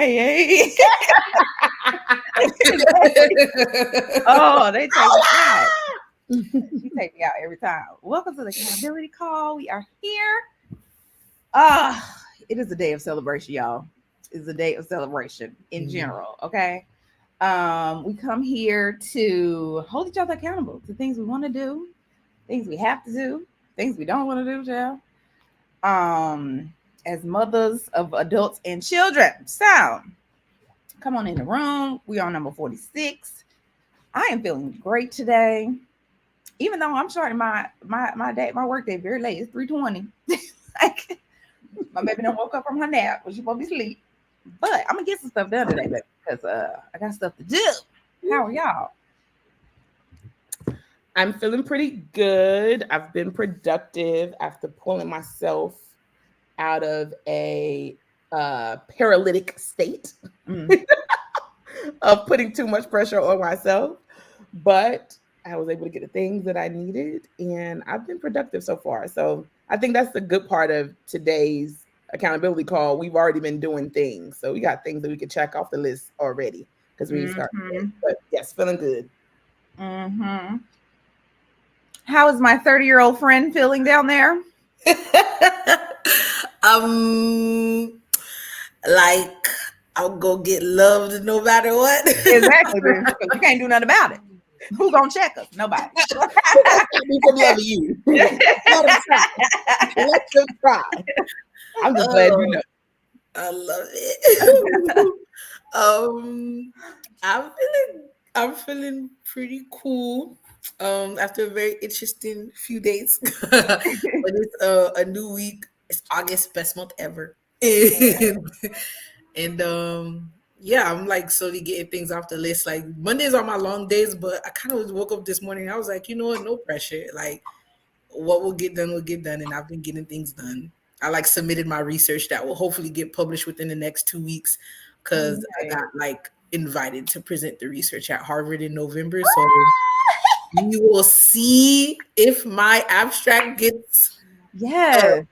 hey. Oh, they take me out. You take me out every time. Welcome to the accountability call. We are here. It is a day of celebration, y'all. It's a day of celebration in general. Okay. We come here to hold each other accountable to things we want to do, things we have to do, things we don't want to do, Jill. As mothers of adults and children. So come on in the room. We are on number 46. I am feeling great today. Even though I'm starting my work day very late. It's 3:20. Like my baby done woke up from her nap when she's supposed to be asleep. But I'm gonna get some stuff done today, baby, because I got stuff to do. How are y'all? I'm feeling pretty good. I've been productive after pulling myself out of a paralytic state of putting too much pressure on myself. But I was able to get the things that I needed, and I've been productive so far. So I think that's the good part of today's accountability call. We've already been doing things. So we got things that we can check off the list already because we started. But yes, feeling good. Mm-hmm. How is my 30-year-old friend feeling down there? Like I'll go get loved no matter what. Exactly, because you can't do nothing about it. Who's gonna check us? Nobody. We from loving you. Let them try. Let them try. I'm just glad you know. I love it. I'm feeling pretty cool. After a very interesting few days, but it's a new week. It's August, best month ever, and yeah, I'm like slowly getting things off the list. Like Mondays are my long days, but I kind of woke up this morning. I was like, you know what, no pressure. Like what will get done, and I've been getting things done. I like submitted my research that will hopefully get published within the next 2 weeks because I got like invited to present the research at Harvard in November. So we will see if my abstract gets we'll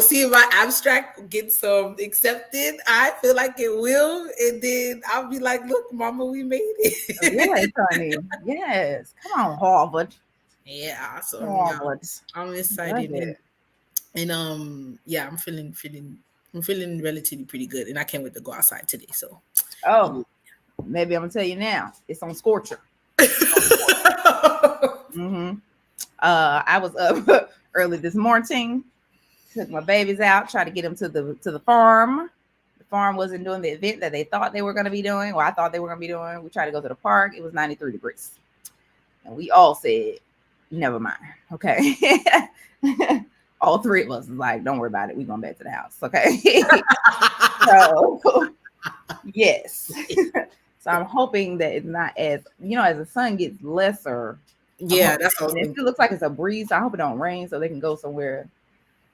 see if my abstract gets accepted. I feel like it will, and then I'll be like, look, mama, we made it. Yes, honey. Yes. Come on, Harvard. Yeah, so Harvard. yeah, I'm excited. And yeah, I'm feeling relatively pretty good, and I can't wait to go outside today. So maybe I'm gonna tell you now, it's on Scorcher. I was up early this morning, took my babies out, tried to get them to the farm. The farm wasn't doing the event that they thought they were going to be doing, or I thought they were going to be doing. We tried to go to the park. It was 93 degrees, and we all said, never mind. Okay. All three of us was like, don't worry about it, we're going back to the house. Okay. So yes. So I'm hoping that it's not as the sun gets lesser. Yeah, that's all. It still looks like it's a breeze. I hope it don't rain so they can go somewhere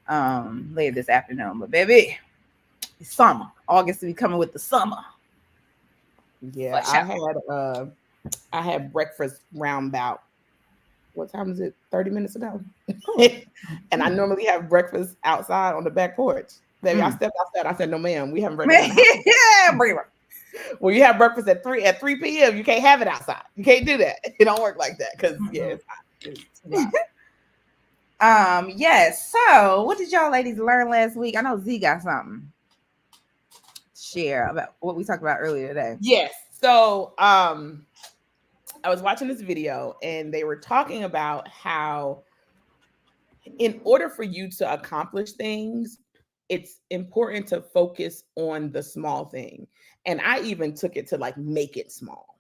later this afternoon. But baby, it's summer. August will be coming with the summer. Yeah, I had breakfast round about, what time is it? 30 minutes ago. And I normally have breakfast outside on the back porch. Baby, I stepped outside. I said, no, ma'am, we haven't breakfast. Yeah, bring it. Well, you have breakfast at 3 p.m. You can't have it outside. You can't do that. It don't work like that because yes. So what did y'all ladies learn last week? I know Z got something to share about what we talked about earlier today. Yes. So I was watching this video and they were talking about how in order for you to accomplish things, it's important to focus on the small thing. And I even took it to like make it small,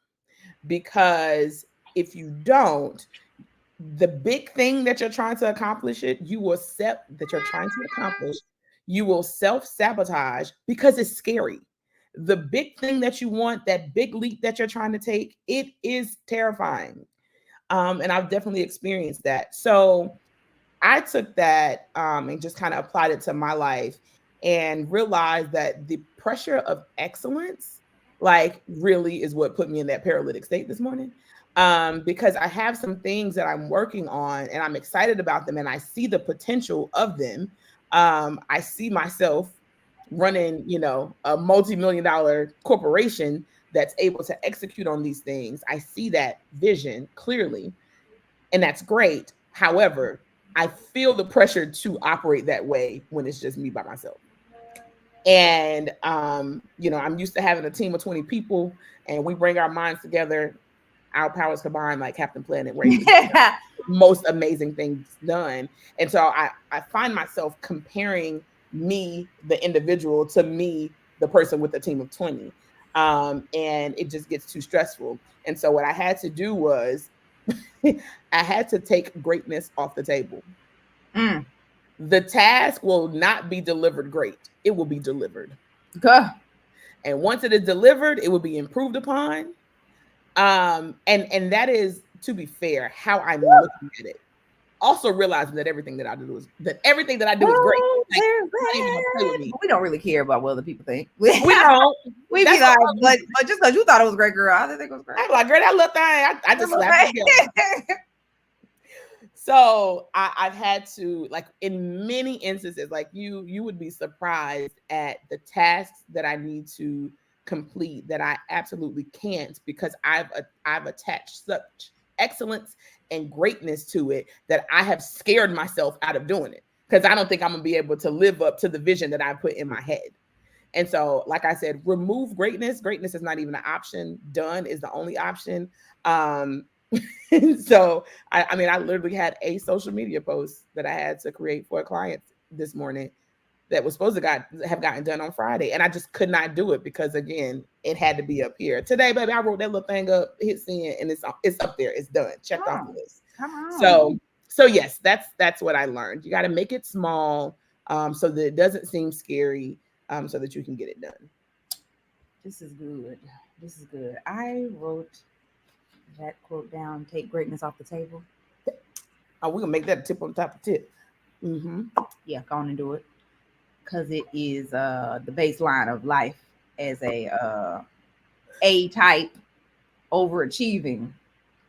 because if you don't, the big thing that you're trying to accomplish you will self-sabotage because it's scary. The big thing that you want, that big leap that you're trying to take, it is terrifying. And I've definitely experienced that. So I took that and just kind of applied it to my life and realized that the pressure of excellence, like, really is what put me in that paralytic state this morning. Because I have some things that I'm working on and I'm excited about them and I see the potential of them. I see myself running, a multi-million-dollar corporation that's able to execute on these things. I see that vision clearly, and that's great. However, I feel the pressure to operate that way when it's just me by myself. And, I'm used to having a team of 20 people, and we bring our minds together, our powers combined, like Captain Planet, where most amazing things done. And so I find myself comparing me, the individual, to me, the person with a team of 20. And it just gets too stressful. And so what I had to do was I had to take greatness off the table. The task will not be delivered great. It will be delivered. And once it is delivered, it will be improved upon. And that is, to be fair, how I'm looking at it. Also realizing that everything that I do is great. Like, we don't really care about what other people think. We don't. We be like, but just because you thought it was great, girl, I didn't think it was great. I'm like, girl, that little thing, I just slapped it together. So I've had to, like, in many instances, like you would be surprised at the tasks that I need to complete that I absolutely can't, because I've attached such excellence and greatness to it that I have scared myself out of doing it, because I don't think I'm gonna be able to live up to the vision that I put in my head. And so, like I said, remove greatness. Greatness is not even an option. Done is the only option. So I mean, I literally had a social media post that I had to create for a client this morning that was supposed to have gotten done on Friday. And I just could not do it because, again, it had to be up here. Today, baby, I wrote that little thing up, hit send, and it's up there. It's done. Checked off the list. Come on. So yes, that's what I learned. You got to make it small so that it doesn't seem scary, so that you can get it done. This is good. I wrote that quote down, take greatness off the table. Oh, we're going to make that a tip on top of tip. Yeah, go on and do it. Because it is the baseline of life as a A-type, overachieving,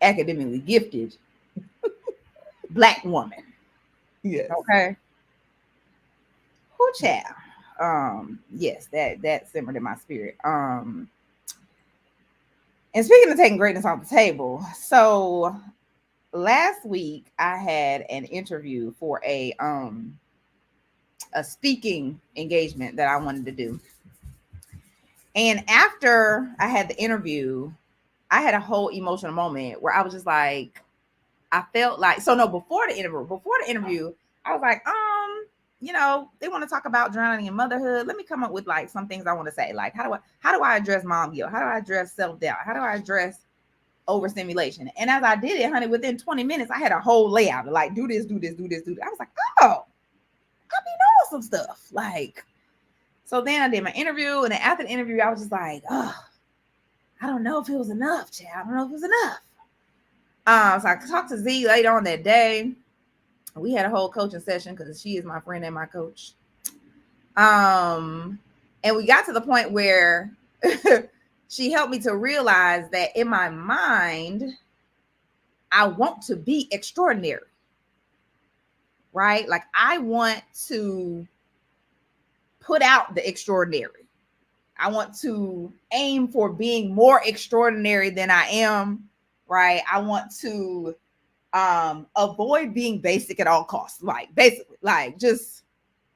academically gifted Black woman. Yes. Okay. Who child? Yes, that simmered in my spirit. And speaking of taking greatness off the table, so last week I had an interview for a speaking engagement that I wanted to do. And after I had the interview, I had a whole emotional moment where I was just like, I felt like, before the interview, I was like, they want to talk about drowning in motherhood. Let me come up with like some things I want to say. Like, how do I address mom guilt? How do I address self-doubt? How do I address overstimulation? And as I did it, honey, within 20 minutes, I had a whole layout of like, do this. I was like, oh, I be knowing some stuff. Like, so then I did my interview, and then after the interview, I was just like, oh, I don't know if it was enough, child. I don't know if it was enough. So I talked to Z later on that day. We had a whole coaching session because she is my friend and my coach. And we got to the point where she helped me to realize that in my mind, I want to be extraordinary, right? Like, I want to put out the extraordinary. I want to aim for being more extraordinary than I am, right? I want to avoid being basic at all costs. Like, basically, like, just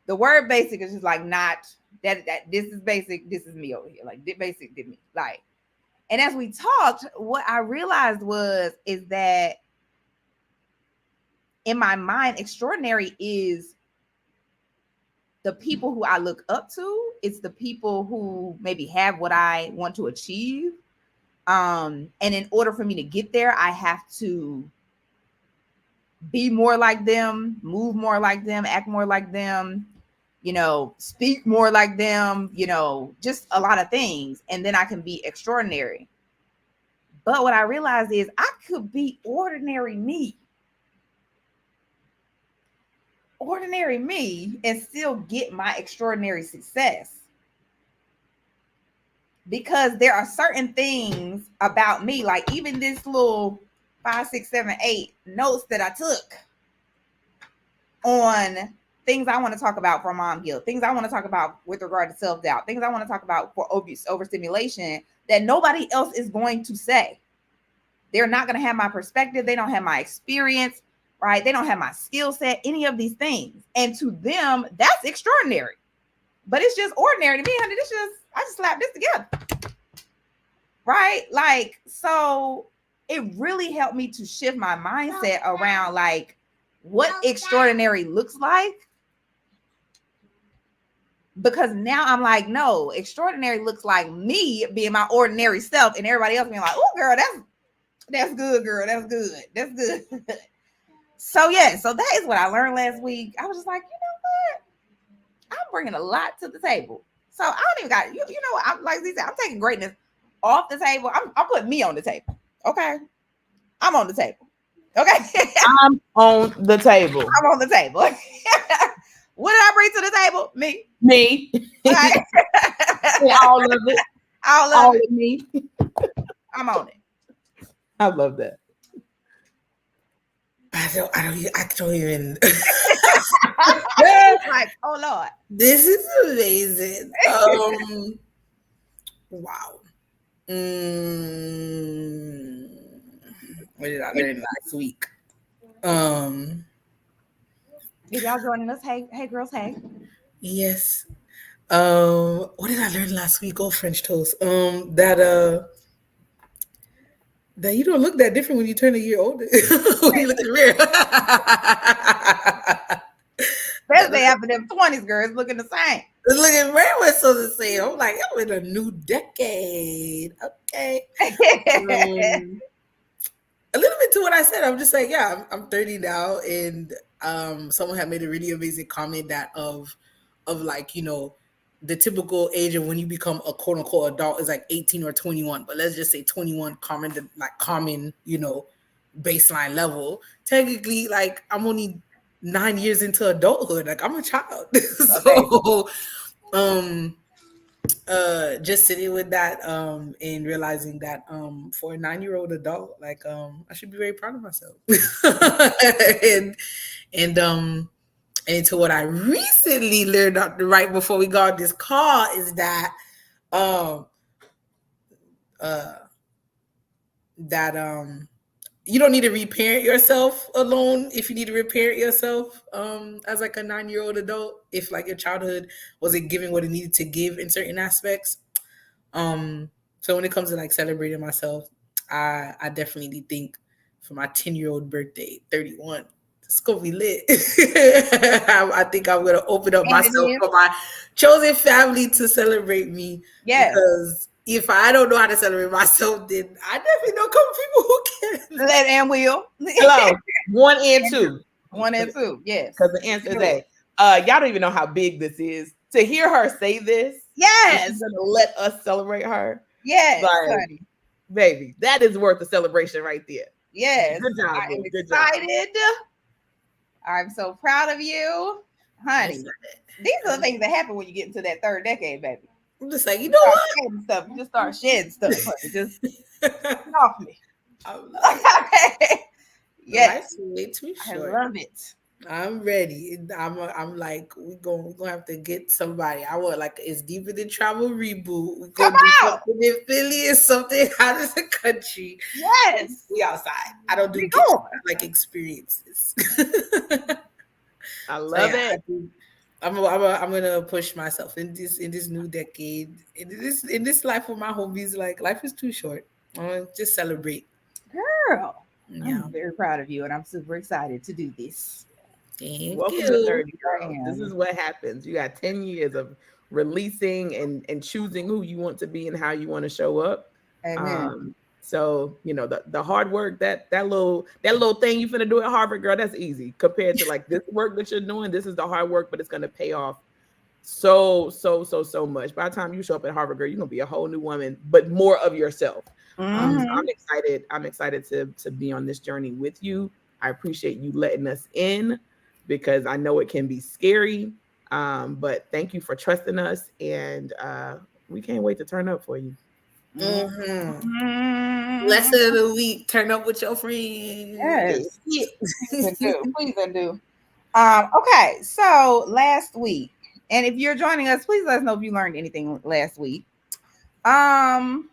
the word basic is just like, not that this is basic, this is me over here. Like, basic did me. Like, and as we talked, what I realized is that in my mind, extraordinary is the people who I look up to. It's the people who maybe have what I want to achieve. And in order for me to get there, I have to be more like them, move more like them, act more like them, speak more like them, just a lot of things. And then I can be extraordinary. But what I realized is I could be ordinary me and still get my extraordinary success. Because there are certain things about me, like even this little 5, 6, 7, 8 notes that I took on things I want to talk about for mom guilt, things I want to talk about with regard to self-doubt, things I want to talk about for overstimulation that nobody else is going to say. They're not going to have my perspective. They don't have my experience, right? They don't have my skill set, any of these things. And to them, that's extraordinary. But it's just ordinary to me, honey. I just slapped this together. Right? Like, so it really helped me to shift my mindset around like what extraordinary looks like. Because now I'm like, no, extraordinary looks like me being my ordinary self and everybody else being like, oh, girl, that's good, girl. That's good. That's good. So, yeah. So that is what I learned last week. I was just like, you know what? I'm bringing a lot to the table. So I don't even got, you know what? I'm like Lisa, I'm taking greatness off the table. I'm putting me on the table. Okay. I'm on the table. Okay. I'm on the table. I'm on the table. What did I bring to the table? Me. Okay. All of it. All of me. I'm on it. I love that. I don't even. Like, oh Lord, this is amazing. Wow. What did I learn last week? If y'all joining us, hey girls, hey. Yes. What did I learn last week? Oh, French toast. That you don't look that different when you turn a year older. When you look in the mirror. Especially after them 20s, girls looking the same. It's looking very much so the same. I'm like, I'm in a new decade. Okay. A little bit to what I said. I'm just like, yeah, I'm 30 now, and someone had made a really amazing comment that of like, you know, the typical age of when you become a quote unquote adult is like 18 or 21, but let's just say 21 common, you know, baseline level. Technically, like I'm only 9 years into adulthood. Like I'm a child. So just sitting with that and realizing that for a 9-year-old adult, like I should be very proud of myself. and to what I recently learned right before we got on this call is that you don't need to reparent yourself alone if you need to reparent yourself as like a 9-year-old adult, if like your childhood wasn't giving what it needed to give in certain aspects. So when it comes to like celebrating myself, I definitely think for my 10-year-old birthday, 31, it's gonna be lit. I think I'm gonna open up myself for my chosen family to celebrate me. Yes. Because if I don't know how to celebrate myself, then I definitely know a couple people who can. Let and will. Hello. 1 and 2. 1 and 2. Yes. Because the answer is A. Y'all don't even know how big this is. To hear her say this, yes, she's gonna let us celebrate her. Yes, like, honey. Baby, that is worth a celebration right there. Yes, good job. I am Good excited. Job. I'm so proud of you, honey. These are the things that happen when you get into that third decade, baby. I'm just like, you know what? Stuff. You just start shedding stuff. Just off me. Yes, way too short. I love it. I'm ready. I'm like, we're gonna have to get somebody. I want like it's deeper than travel reboot. We're gonna do something in Philly or something out of the country. Yes, we outside. I don't do like experiences. I love it. I'm gonna push myself in this new decade. In this life with my homies. Like life is too short. I want to just celebrate. Girl, yeah. I'm very proud of you, and I'm super excited to do this. Welcome to 30, girl. This is what happens. You got 10 years of releasing and choosing who you want to be and how you want to show up. Amen. So you know the hard work that little thing you finna do at Harvard, girl, that's easy compared to like this work that you're doing. This is the hard work, but it's gonna pay off so much. By the time you show up at Harvard, girl, you're gonna be a whole new woman, but more of yourself. So I'm excited. I'm excited to be on this journey with you. I appreciate you letting us in, because I know it can be scary, but thank you for trusting us, and we can't wait to turn up for you. Lesson of the week: turn up with your friends. Yes, please do. Okay, so last week, and if you're joining us, please let us know if you learned anything last week. Um,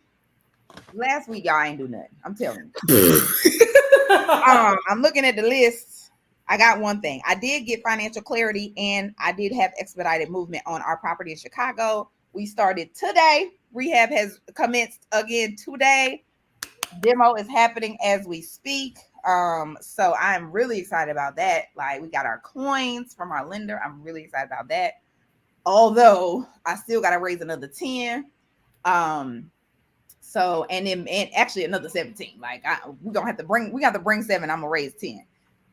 last week y'all ain't do nothing. I'm telling you. I'm looking at the list. I got one thing. I did get financial clarity, and I did have expedited movement on our property in Chicago. We started today. Rehab has commenced again today. Demo is happening as we speak. So I'm really excited about that. Like, we got our coins from our lender. I'm really excited about that. Although I still gotta raise another 10. So and actually another 17. Like, we got to bring 7. I'm gonna raise 10.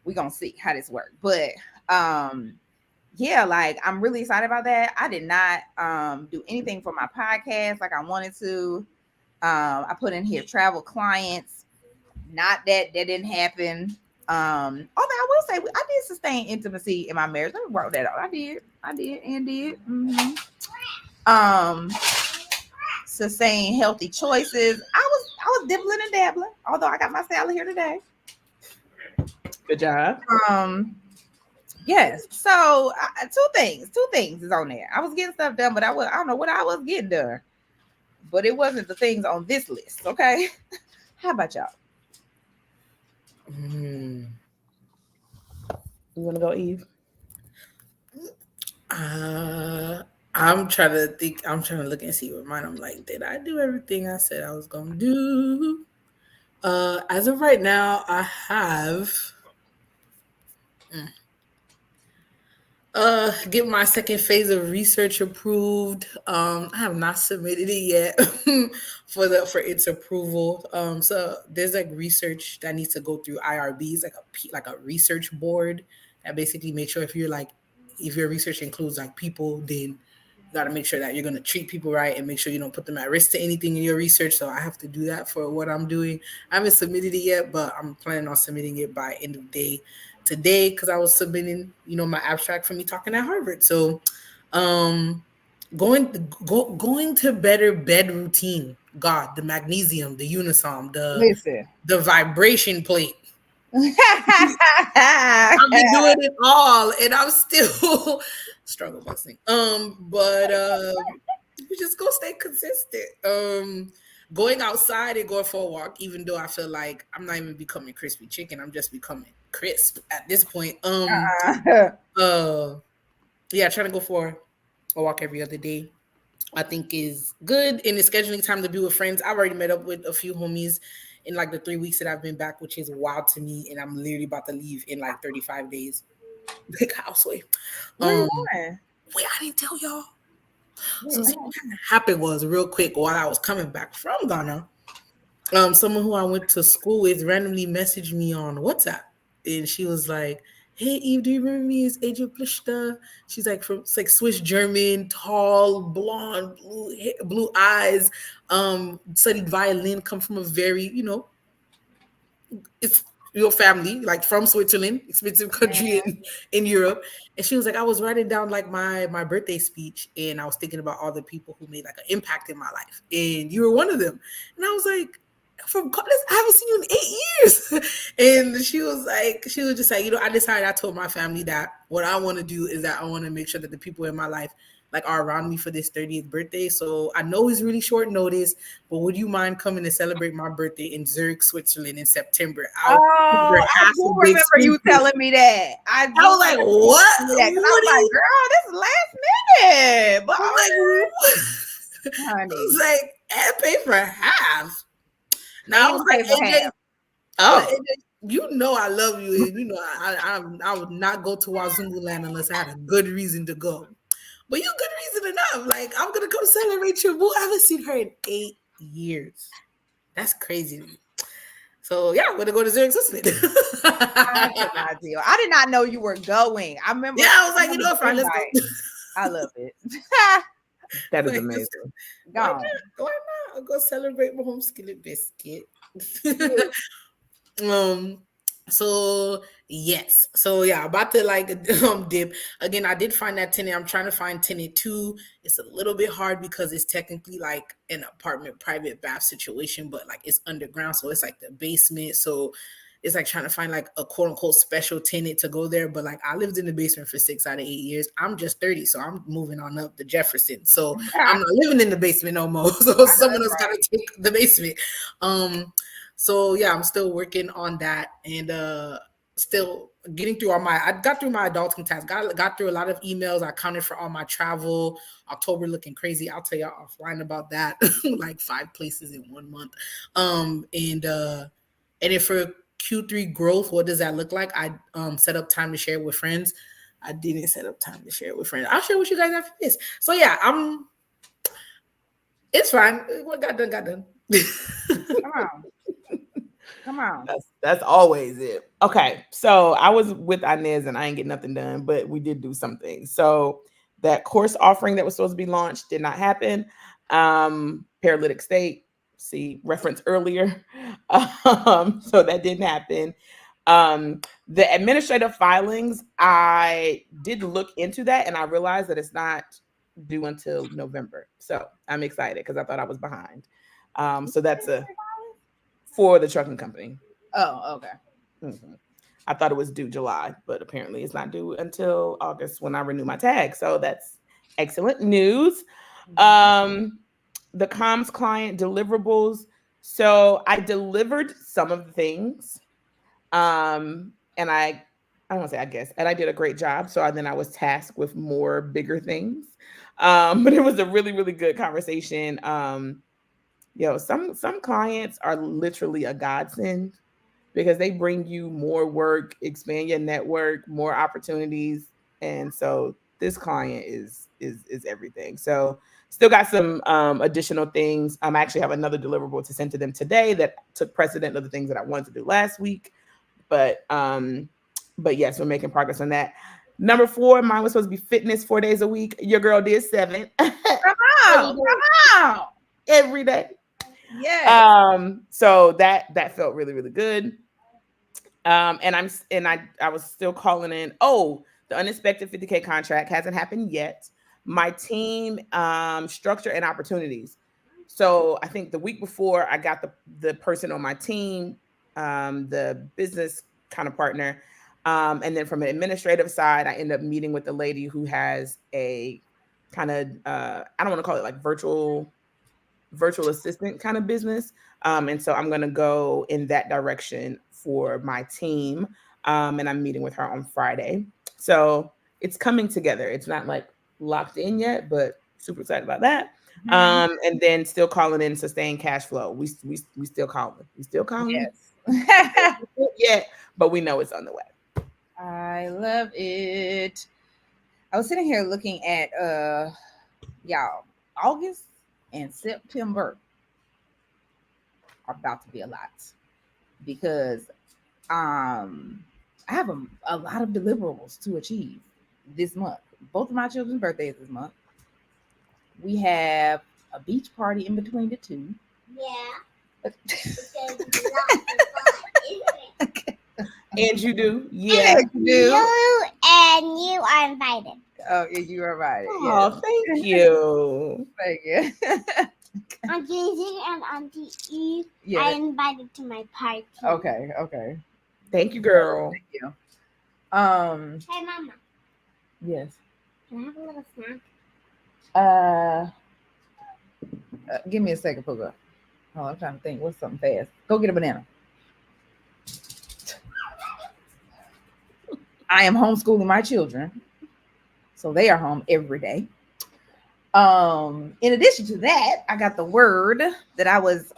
We're gonna see how this works. But yeah, like, I'm really excited about that. I did not do anything for my podcast like I wanted to. I put in here travel clients. Not that didn't happen. Although I will say I did sustain intimacy in my marriage. Let me write that out. I did and did. Mm-hmm. Sustain healthy choices. I was dibbling and dabbling. Although I got my salad here today. Good job. Yes. So two things is on there. I was getting stuff done, but I don't know what I was getting done. But it wasn't the things on this list. Okay. How about y'all? You want to go, Eve? I'm trying to think. I'm trying to look and see what mine. I'm like, did I do everything I said I was gonna do? As of right now, I have get my second phase of research approved. I have not submitted it yet for its approval. So there's like research that needs to go through IRBs, like a research board that basically makes sure if your research includes like people, then you got to make sure that you're going to treat people right and make sure you don't put them at risk to anything in your research. So I have to do that for what I'm doing. I haven't submitted it yet, but I'm planning on submitting it by end of day today because I was submitting, my abstract for me talking at Harvard. So going to better bed routine. God, the magnesium, the unisom, the vibration plate. I've been doing it all, and I'm still struggle busting. But you just go stay consistent. Going outside and going for a walk, even though I feel like I'm not even becoming crispy chicken, I'm just becoming crisp at this point. Yeah, trying to go for a walk every other day, I think is good. And the scheduling time to be with friends. I've already met up with a few homies in like the 3 weeks that I've been back, which is wild to me. And I'm literally about to leave in like 35 days. Big houseway. Where you going? Wait, I didn't tell y'all. So what happened was real quick while I was coming back from Ghana. Someone who I went to school with randomly messaged me on WhatsApp, and she was like, "Hey Eve, do you remember me? It's Agent Plishta." She's like it's like Swiss German, tall, blonde, blue eyes, studied violin, come from a very, it's your family, like from Switzerland, expensive country in Europe. And she was like, I was writing down like my birthday speech, and I was thinking about all the people who made like an impact in my life, and you were one of them. And I was like, from college, I haven't seen you in 8 years. And she was just like, I decided, I told my family that what I want to do is that I want to make sure that the people in my life like are around me for this 30th birthday. So I know it's really short notice, but would you mind coming to celebrate my birthday in Zurich, Switzerland in September? I do remember you telling me that. I was like, what? I was like, girl, this is last minute. But I'm like, what? I was like, and pay for half. Now I was like, AJ, I love you, and I would not go to Wazungu land unless I had a good reason to go. But you good reason enough. Like, I'm gonna come celebrate you. Boo, I haven't seen her in 8 years. That's crazy to me. So yeah, I'm gonna go to Zurich, Switzerland. I did not know you were going. I remember. Yeah, I was like, fine, let's go. I love it. That is amazing. Why not? I'll go celebrate my home skillet biscuit. So yes. So yeah, about to like dip. Again, I did find that tenant. I'm trying to find tenant 2. It's a little bit hard because it's technically like an apartment private bath situation, but like it's underground. So it's like the basement. So it's like trying to find like a quote unquote special tenant to go there. But like I lived in the basement for 6 out of 8 years. I'm just 30, so I'm moving on up to Jefferson. So I'm not living in the basement no more. So someone else got to take the basement. So yeah, I'm still working on that and still getting through I got through my adulting tasks, got through a lot of emails. I accounted for all my travel. October looking crazy. I'll tell y'all offline about that. Like 5 places in 1 month. And then for Q3 growth, what does that look like? I set up time to share with friends. I didn't set up time to share with friends. I'll share with you guys after this. So yeah, it's fine. What got done, got done. Come on. That's always it. Okay, so I was with Inez and I ain't get nothing done, but we did do something. So that course offering that was supposed to be launched did not happen. Paralytic state, see reference earlier. So that didn't happen. The administrative filings, I did look into that and I realized that it's not due until November. So I'm excited because I thought I was behind. So that's for the trucking company. Oh, okay. Mm-hmm. I thought it was due July, but apparently it's not due until August when I renew my tag. So that's excellent news. The comms client deliverables. So I delivered some of the things. And I don't want to say I guess, and I did a great job. So then I was tasked with more bigger things. But it was a really, really good conversation. Some clients are literally a godsend because they bring you more work, expand your network, more opportunities. And so this client is everything. So still got some additional things. I actually have another deliverable to send to them today that took precedent of the things that I wanted to do last week. But yes, we're making progress on that. Number 4, mine was supposed to be fitness 4 days a week. Your girl did 7. Come on. Every day. Yeah. So that felt really, really good. And I was still calling in. Oh, the unexpected 50K contract hasn't happened yet. My team structure and opportunities. So I think the week before I got the person on my team, the business kind of partner. And then from an administrative side, I ended up meeting with the lady who has a kind of, I don't want to call it like virtual assistant kind of business. And so I'm going to go in that direction for my team. And I'm meeting with her on Friday. So it's coming together. It's not like locked in yet, but super excited about that. And then still calling in sustained cash flow. We still calling. We still calling. Yes. Yeah, but we know it's on the way. I love it. I was sitting here looking at y'all, August and September are about to be a lot because I have a lot of deliverables to achieve this month. Both of my children's birthdays this month. We have a beach party in between the two. Yeah. And you do? Yeah. You do. You are invited. Oh, yeah, you are right. Oh, thank you. Thank you. Auntie Izzy and Auntie Eve are invited to my party. Okay. Thank you, girl. Thank you. Hey, Mama. Yes. Can I have a little snack? Give me a second, Puga. Oh, I'm trying to think. What's something fast? Go get a banana. I am homeschooling my children, so they are home every day. In addition to that, I got the word that I was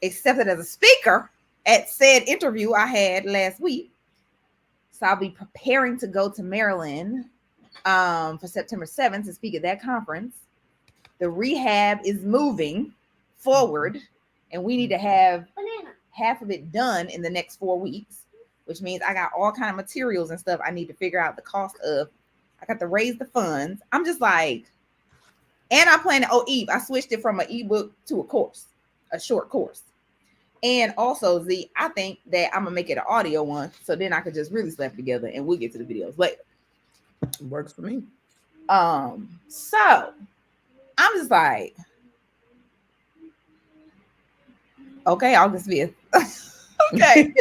accepted as a speaker at said interview I had last week. So I'll be preparing to go to Maryland for September 7th to speak at that conference. The rehab is moving forward, and we need to have half of it done in the next 4 weeks, which means I got all kind of materials and stuff I need to figure out the cost of. I got to raise the funds. I'm just like, and I plan to, Eve, I switched it from an ebook to a course, a short course. And also, Z, I think that I'm going to make it an audio one, so then I could just really slap it together and we'll get to the videos later. It works for me. So I'm just like, okay, August 5th. Okay.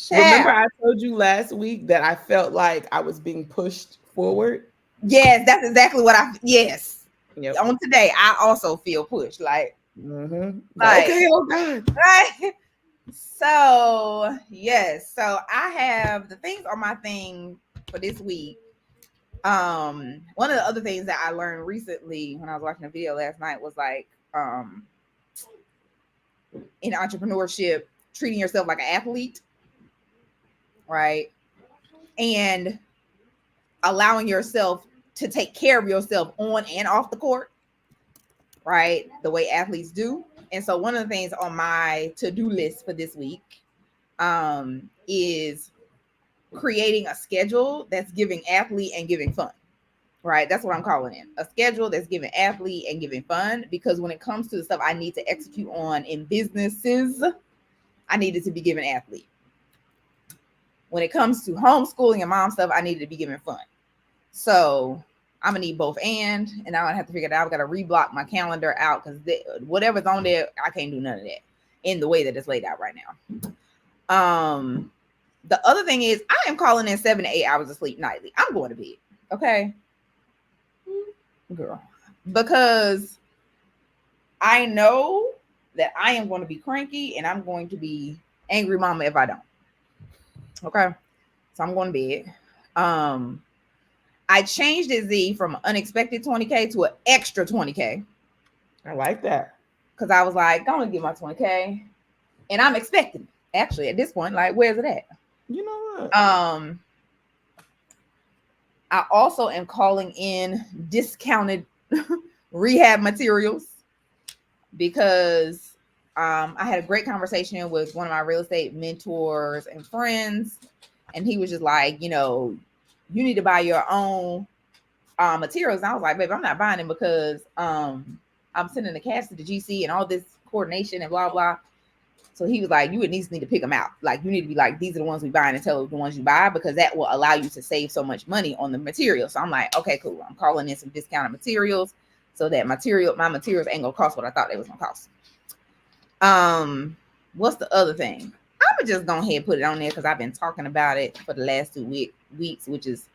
Remember, I told you last week that I felt like I was being pushed forward. Yes, that's exactly what yes. Yep. On today, I also feel pushed. Like, like okay, oh God. Right. So yes, so I have the things on my thing for this week. One of the other things that I learned recently when I was watching a video last night was like, in entrepreneurship, treating yourself like an athlete, right? And allowing yourself to take care of yourself on and off the court, right? The way athletes do. And so one of the things on my to-do list for this week is creating a schedule that's giving athlete and giving fun, right? That's what I'm calling it. A schedule that's giving athlete and giving fun, because when it comes to the stuff I need to execute on in businesses, I needed to be giving athlete. When it comes to homeschooling and mom stuff, I needed to be giving fun. So I'm gonna need both and I'm gonna have to figure it out. I've got to reblock my calendar out because whatever's on there, I can't do none of that in the way that it's laid out right now. The other thing is I am calling in 7 to 8 hours of sleep nightly. I'm going to bed, okay, girl, because I know that I am going to be cranky and I'm going to be angry mama if I don't. Okay, so I'm going to bed. I changed it, Z, from unexpected 20K to an extra 20K. I like that. Because I was like, I'm going to get my 20K. And I'm expecting it. Actually, at this point, like, where's it at? You know what? I also am calling in discounted rehab materials because I had a great conversation with one of my real estate mentors and friends. And he was just like, you know, you need to buy your own materials. And I was like, babe, I'm not buying them because I'm sending the cash to the GC and all this coordination and blah, blah. So he was like, you at least need to pick them out. Like, you need to be like, these are the ones we buy and tell the ones you buy, because that will allow you to save so much money on the material. So I'm like, okay, cool. I'm calling in some discounted materials so that my materials ain't gonna cost what I thought they was gonna cost. What's the other thing? I'm just go ahead and put it on there because I've been talking about it for the last 2 weeks, which is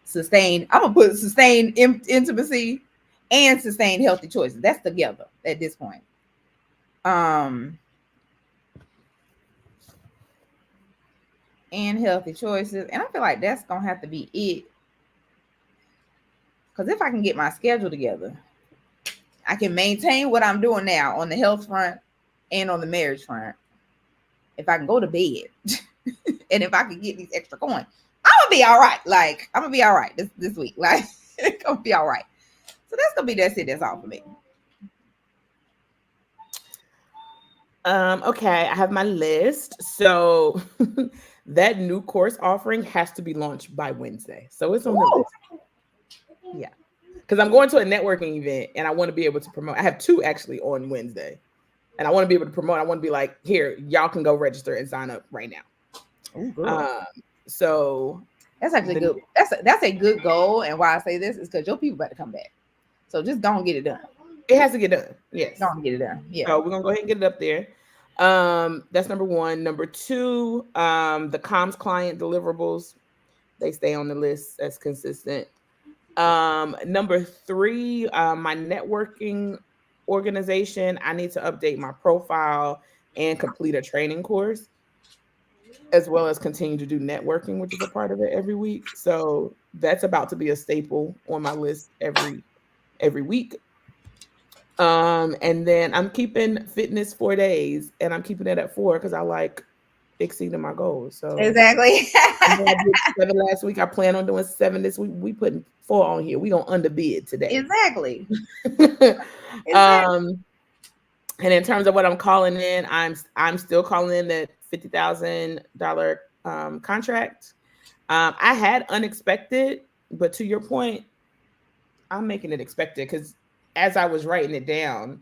sustained. I'm gonna put sustained intimacy and sustained healthy choices. That's together at this point. And healthy choices, and I feel like that's gonna have to be it. Because if I can get my schedule together, I can maintain what I'm doing now on the health front and on the marriage front. If I can go to bed and if I can get these extra coins, I'm gonna be all right. Like, I'm gonna be all right this week. Like, it's gonna be all right. So that's it. That's all for me. Okay, I have my list. So that new course offering has to be launched by Wednesday. So it's on the list. Yeah. Because I'm going to a networking event and I want to be able to promote. I have 2 actually on Wednesday. And I want to be able to promote. I want to be like, here, y'all can go register and sign up right now. So that's actually good. That's a good goal. And why I say this is because your people about to come back. So just go and get it done. It has to get done. Yes. Go and get it done. Yeah. So we're gonna go ahead and get it up there. That's number 1. Number 2, the comms client deliverables, they stay on the list. That's consistent. Number 3, my networking organization. I need to update my profile and complete a training course, as well as continue to do networking, which is a part of it every week. So that's about to be a staple on my list every week. And then I'm keeping fitness 4 days, and I'm keeping it at 4 because I like exceeding my goals. So exactly. I did 7 last week. I plan on doing 7 this week. We putting 4 on here. We gonna underbid today. Exactly. And in terms of what I'm calling in, I'm still calling in that $50,000 contract. I had unexpected, but to your point, I'm making it expected because as I was writing it down,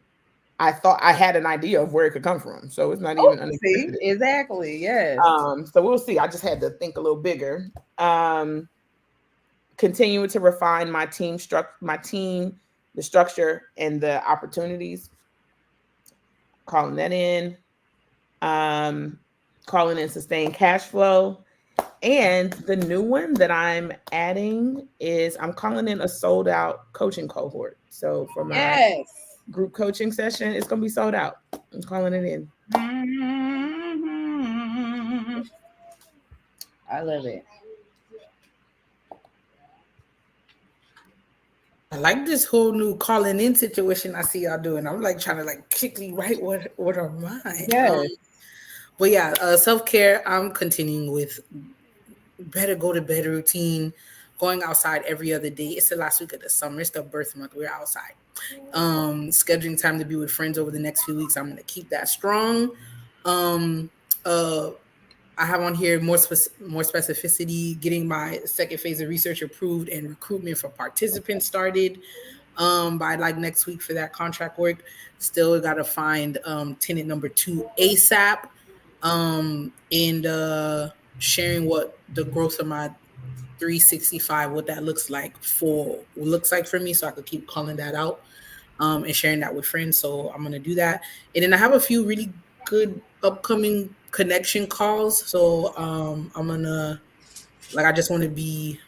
I thought I had an idea of where it could come from. So it's not even unexpected. Exactly. Yes. So we'll see. I just had to think a little bigger. Continuing to refine my team, the structure and the opportunities. Calling that in. calling in sustained cash flow. And the new one that I'm adding is I'm calling in a sold out coaching cohort. So for my group coaching session, it's going to be sold out. I'm calling it in. Mm-hmm. I love it. I like this whole new calling in situation I see y'all doing. I'm like trying to like quickly write what are mine. Yes. But yeah, self-care, I'm continuing with better go to bed routine, going outside every other day. It's the last week of the summer. It's the birth month. We're outside. Scheduling time to be with friends over the next few weeks. I'm going to keep that strong. I have on here more specificity, getting my second phase of research approved and recruitment for participants started by like next week for that contract work. Still got to find tenant number 2 ASAP, and sharing what the growth of my 365, what that looks like for me, so I could keep calling that out and sharing that with friends. So I'm gonna do that, and then I have a few really good upcoming connection calls. So I'm gonna I just want to be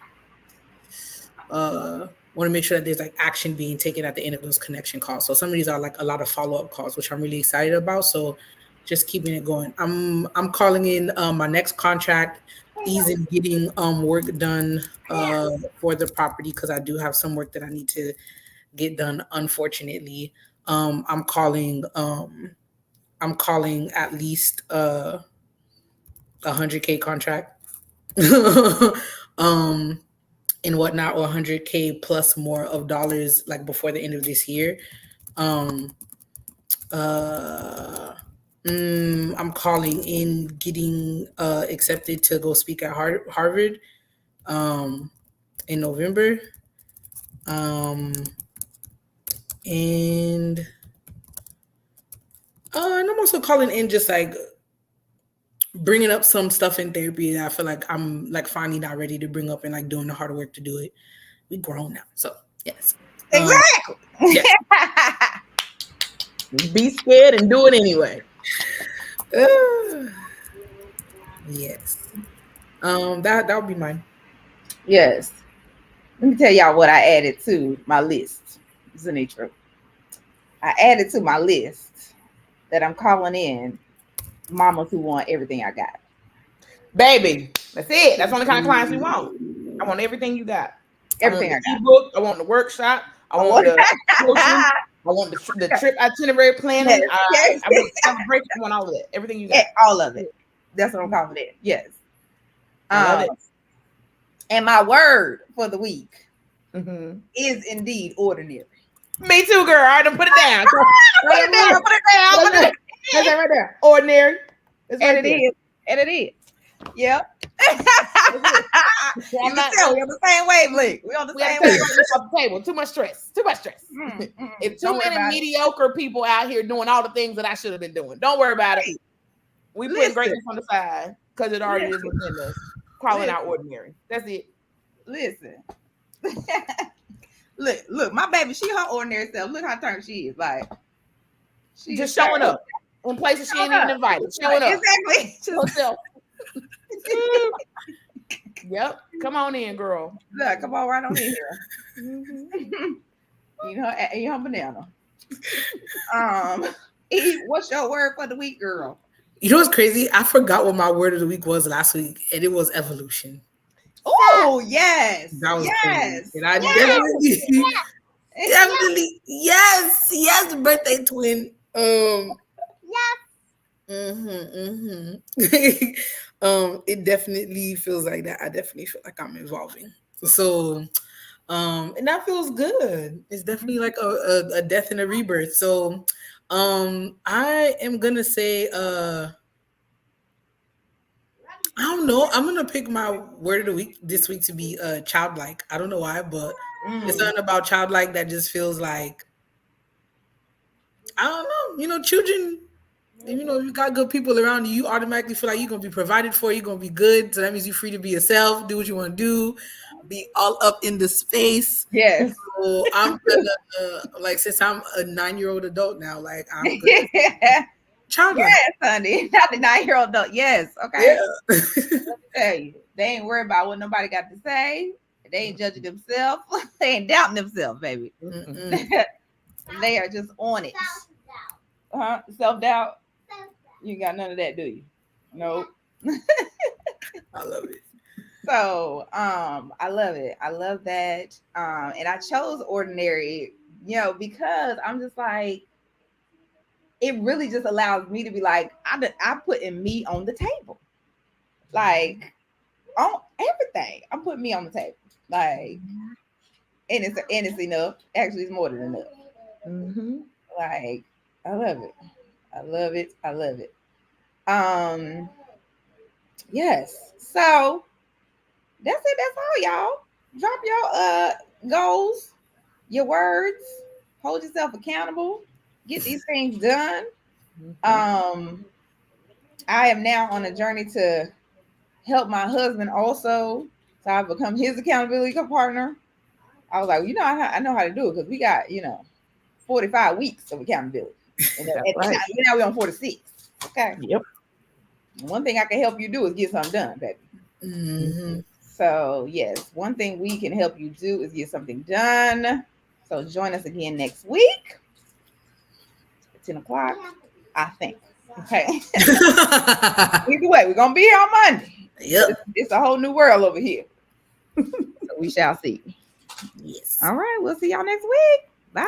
want to make sure that there's like action being taken at the end of those connection calls. So some of these are like a lot of follow-up calls, which I'm really excited about. So just keeping it going. I'm calling in my next contract, easing getting work done for the property, because I do have some work that I need to get done, unfortunately. I'm calling at least 100K contract and whatnot, or 100K plus more of dollars like before the end of this year. I'm calling in getting accepted to go speak at Harvard in November. And I'm also calling in just like bringing up some stuff in therapy that I feel like I'm like finally not ready to bring up, and like doing the hard work to do it. We grown now, so yes. Exactly. Yes. Be scared and do it anyway. Yes. That would be mine. Yes. Let me tell y'all what I added to my list, Zenitra. I added to my list that I'm calling in mamas who want everything I got. Baby, that's it. That's the only kind of clients we want. I want everything you got. Everything I want the ebook. I want the workshop. I want the coaching. I want the trip itinerary planning. Yes. I want celebration. I want all of it. Everything you got. Yeah, all of it. That's what I'm calling it. Yes. I love it. And my word for the week Mm-hmm. is indeed ordinary. Me too, girl. I done put it down. Put it down. That's it right there. Ordinary. And it is. And it is. Yep. You can tell we on the same wavelength. We on the same wavelength. Table. Too much stress. Too much stress. It's too many mediocre people out here doing all the things that I should have been doing. Don't worry about it. We put greatness on the side because it already is within us. Calling out ordinary. That's it. Listen. Look, my baby, she her ordinary self. Look how turned she is. Like, she's just showing up in places she ain't even invited. Showing up. Exactly. Herself. Yep. Come on in, girl. Look, come on right on in here. Eat her banana. Eve, what's your word for the week, girl? You know what's crazy? I forgot what my word of the week was last week, and it was evolution. Oh, yes. That was yes. Crazy. And I definitely, yes, birthday twin. It definitely feels like that. I definitely feel like I'm evolving. So, and that feels good. It's definitely like a death and a rebirth. So, I am gonna say, I don't know. I'm gonna pick my word of the week this week to be childlike. I don't know why, but it's something about childlike that just feels like, I don't know. You know, children. You know, if you got good people around you, you automatically feel like you're gonna be provided for. You're gonna be good. So that means you're free to be yourself, do what you want to do, be all up in the space. Yes. So I'm gonna like, since I'm a 9-year-old adult now, like I'm good. Children. Yes, honey. Not the 9-year-old adult. Yes. Okay. Yeah. Tell you, they ain't worried about what nobody got to say. They ain't judging themselves. They ain't doubting themselves, baby. They are just on it. Self-doubt. You got none of that, do you? Nope. I love it. So I love it. I love that. And I chose ordinary, because I'm just like, it really just allows me to be like, I putting me on the table. Like on everything. I'm putting me on the table. Like, and it's enough. Actually, it's more than enough. Mm-hmm. Like, I love it. I love it. I love it. Yes. So that's it. That's all, y'all. Drop your goals, your words. Hold yourself accountable. Get these things done. I am now on a journey to help my husband also. So I've become his accountability partner. I was like, I know how to do it because we got, 45 weeks of accountability. And Right. now we're on 46. Okay. Yep. One thing I can help you do is get something done, baby. Mm-hmm. So yes, one thing we can help you do is get something done. So join us again next week at 10 o'clock, I think. Okay. Either way, we're gonna be here on Monday. Yep. It's a whole new world over here. So we shall see. Yes. All right, we'll see y'all next week. Bye.